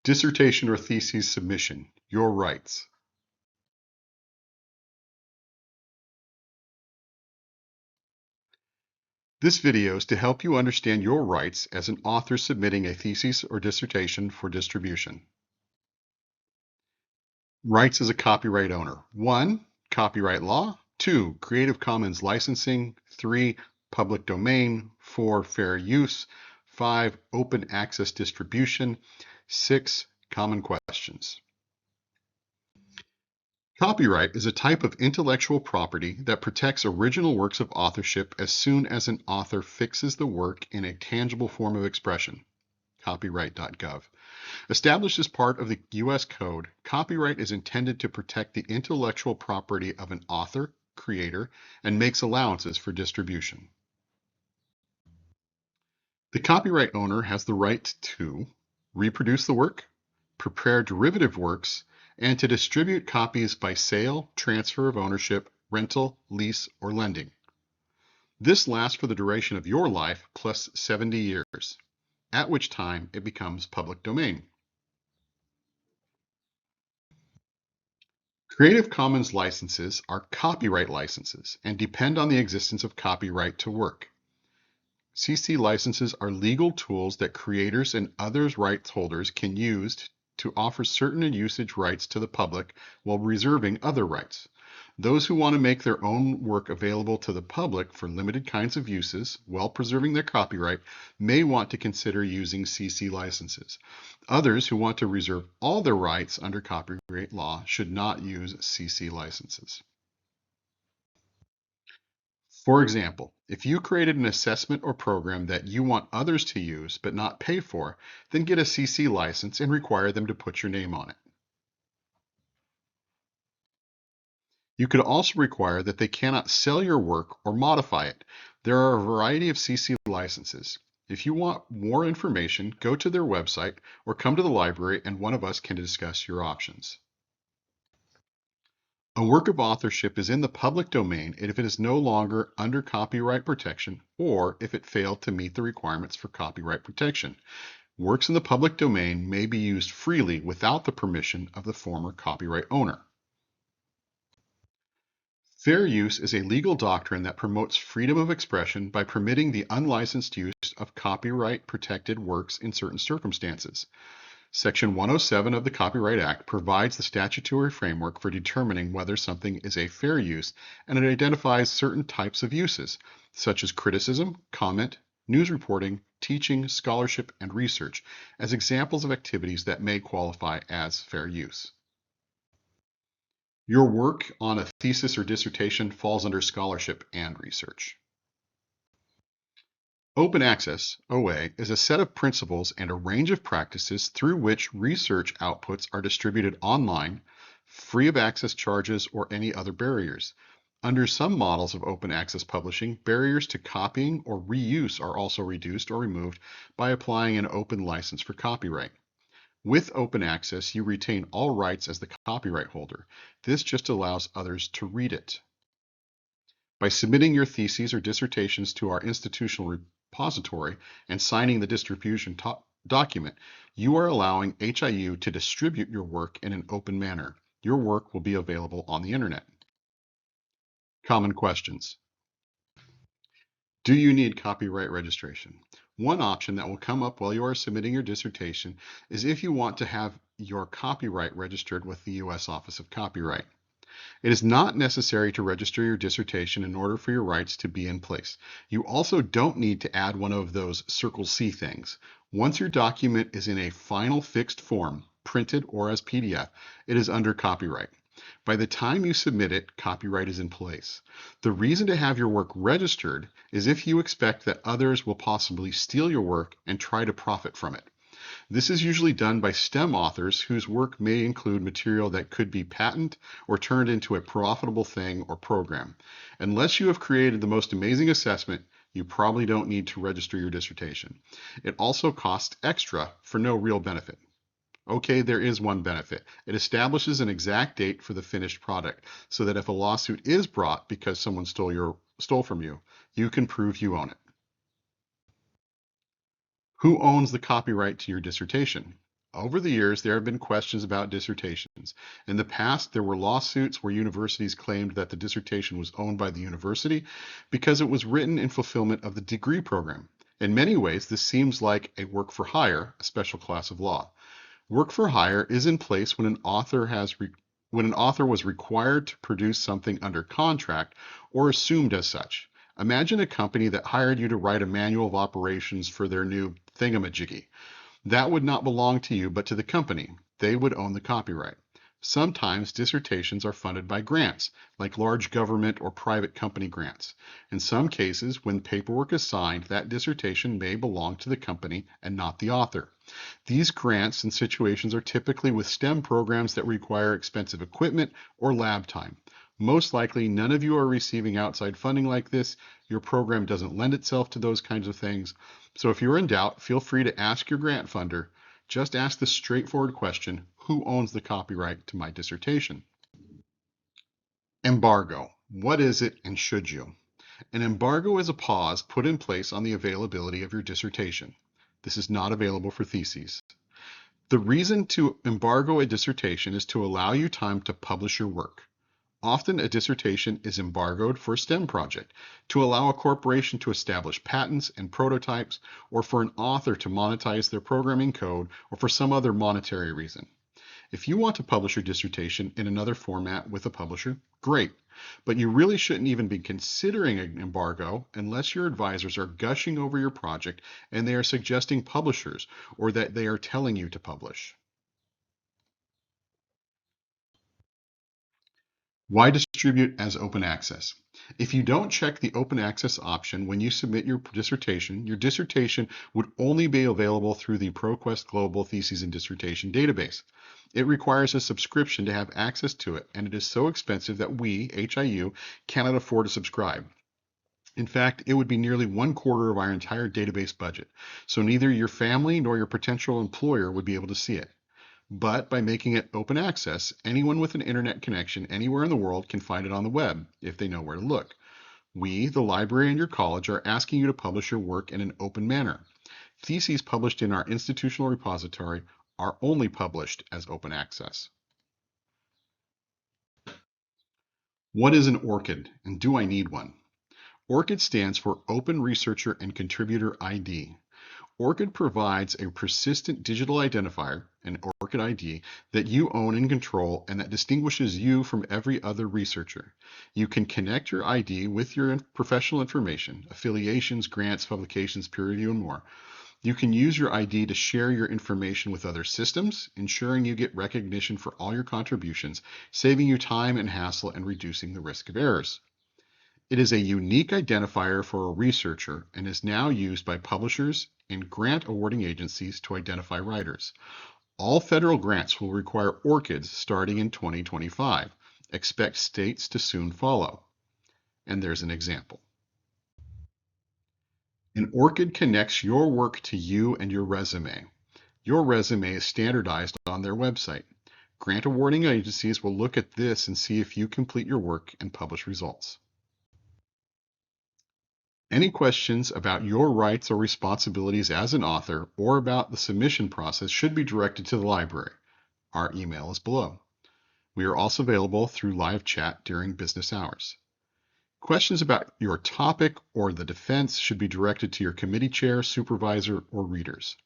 Dissertation or thesis submission, your rights. This video is to help you understand your rights as an author submitting a thesis or dissertation for distribution. Rights as a copyright owner. 1. Copyright law. 2. Creative Commons licensing. 3. Public domain. 4. Fair use. 5. Open access distribution. 6. Common questions. Copyright is a type of intellectual property that protects original works of authorship as soon as an author fixes the work in a tangible form of expression. Copyright.gov. Established as part of the U.S. Code, copyright is intended to protect the intellectual property of an author, creator, and makes allowances for distribution. The copyright owner has the right to reproduce the work, prepare derivative works, and to distribute copies by sale, transfer of ownership, rental, lease, or lending. This lasts for the duration of your life plus 70 years, at which time it becomes public domain. Creative Commons licenses are copyright licenses and depend on the existence of copyright to work. CC licenses are legal tools that creators and other rights holders can use to offer certain usage rights to the public while reserving other rights. Those who want to make their own work available to the public for limited kinds of uses while preserving their copyright may want to consider using CC licenses. Others who want to reserve all their rights under copyright law should not use CC licenses. For example, if you created an assessment or program that you want others to use but not pay for, then get a CC license and require them to put your name on it. You could also require that they cannot sell your work or modify it. There are a variety of CC licenses. If you want more information, go to their website or come to the library and one of us can discuss your options. A work of authorship is in the public domain if it is no longer under copyright protection or if it failed to meet the requirements for copyright protection. Works in the public domain may be used freely without the permission of the former copyright owner. Fair use is a legal doctrine that promotes freedom of expression by permitting the unlicensed use of copyright-protected works in certain circumstances. Section 107 of the Copyright Act provides the statutory framework for determining whether something is a fair use, and it identifies certain types of uses, such as criticism, comment, news reporting, teaching, scholarship, and research, as examples of activities that may qualify as fair use. Your work on a thesis or dissertation falls under scholarship and research. Open access, OA, is a set of principles and a range of practices through which research outputs are distributed online, free of access charges or any other barriers. Under some models of open access publishing, barriers to copying or reuse are also reduced or removed by applying an open license for copyright. With open access, you retain all rights as the copyright holder. This just allows others to read it. By submitting your theses or dissertations to our institutional repository and signing the distribution document, you are allowing HIU to distribute your work in an open manner. Your work will be available on the internet. Common questions. Do you need copyright registration? One option that will come up while you are submitting your dissertation is if you want to have your copyright registered with the U.S. Office of Copyright. It is not necessary to register your dissertation in order for your rights to be in place. You also don't need to add one of those Circle C things. Once your document is in a final fixed form, printed or as PDF, it is under copyright. By the time you submit it, copyright is in place. The reason to have your work registered is if you expect that others will possibly steal your work and try to profit from it. This is usually done by STEM authors whose work may include material that could be patented or turned into a profitable thing or program. Unless you have created the most amazing assessment, you probably don't need to register your dissertation. It also costs extra for no real benefit. Okay, there is one benefit. It establishes an exact date for the finished product so that if a lawsuit is brought because someone stole from you, you can prove you own it. Who owns the copyright to your dissertation? Over the years, there have been questions about dissertations. In the past, there were lawsuits where universities claimed that the dissertation was owned by the university because it was written in fulfillment of the degree program. In many ways, this seems like a work for hire, a special class of law. Work for hire is in place when when an author was required to produce something under contract or assumed as such. Imagine a company that hired you to write a manual of operations for their new thingamajiggy. That would not belong to you, but to the company. They would own the copyright. Sometimes dissertations are funded by grants, like large government or private company grants. In some cases, when paperwork is signed, that dissertation may belong to the company and not the author. These grants and situations are typically with STEM programs that require expensive equipment or lab time. Most likely, none of you are receiving outside funding like this. Your program doesn't lend itself to those kinds of things. So if you're in doubt, feel free to ask your grant funder. Just ask the straightforward question, who owns the copyright to my dissertation? Embargo. What is it and should you? An embargo is a pause put in place on the availability of your dissertation. This is not available for theses. The reason to embargo a dissertation is to allow you time to publish your work. Often a dissertation is embargoed for a STEM project, to allow a corporation to establish patents and prototypes, or for an author to monetize their programming code, or for some other monetary reason. If you want to publish your dissertation in another format with a publisher, great. But you really shouldn't even be considering an embargo unless your advisors are gushing over your project and they are suggesting publishers or that they are telling you to publish. Why distribute as open access? If you don't check the open access option when you submit your dissertation would only be available through the ProQuest Global Theses and Dissertation database. It requires a subscription to have access to it, and it is so expensive that we, HIU, cannot afford to subscribe. In fact, it would be nearly 1/4 of our entire database budget, so neither your family nor your potential employer would be able to see it. But by making it open access, anyone with an internet connection anywhere in the world can find it on the web if they know where to look. We, the library and your college, are asking you to publish your work in an open manner. Theses published in our institutional repository are only published as open access. What is an ORCID, and do I need one? ORCID stands for Open Researcher and Contributor ID. ORCID provides a persistent digital identifier, an ORCID ID, that you own and control and that distinguishes you from every other researcher. You can connect your ID with your professional information, affiliations, grants, publications, peer review, and more. You can use your ID to share your information with other systems, ensuring you get recognition for all your contributions, saving you time and hassle and reducing the risk of errors. It is a unique identifier for a researcher and is now used by publishers and grant awarding agencies to identify writers. All federal grants will require ORCIDs starting in 2025. Expect states to soon follow. And there's an example. An ORCID connects your work to you and your resume. Your resume is standardized on their website. Grant awarding agencies will look at this and see if you complete your work and publish results. Any questions about your rights or responsibilities as an author or about the submission process should be directed to the library. Our email is below. We are also available through live chat during business hours. Questions about your topic or the defense should be directed to your committee chair, supervisor, or readers.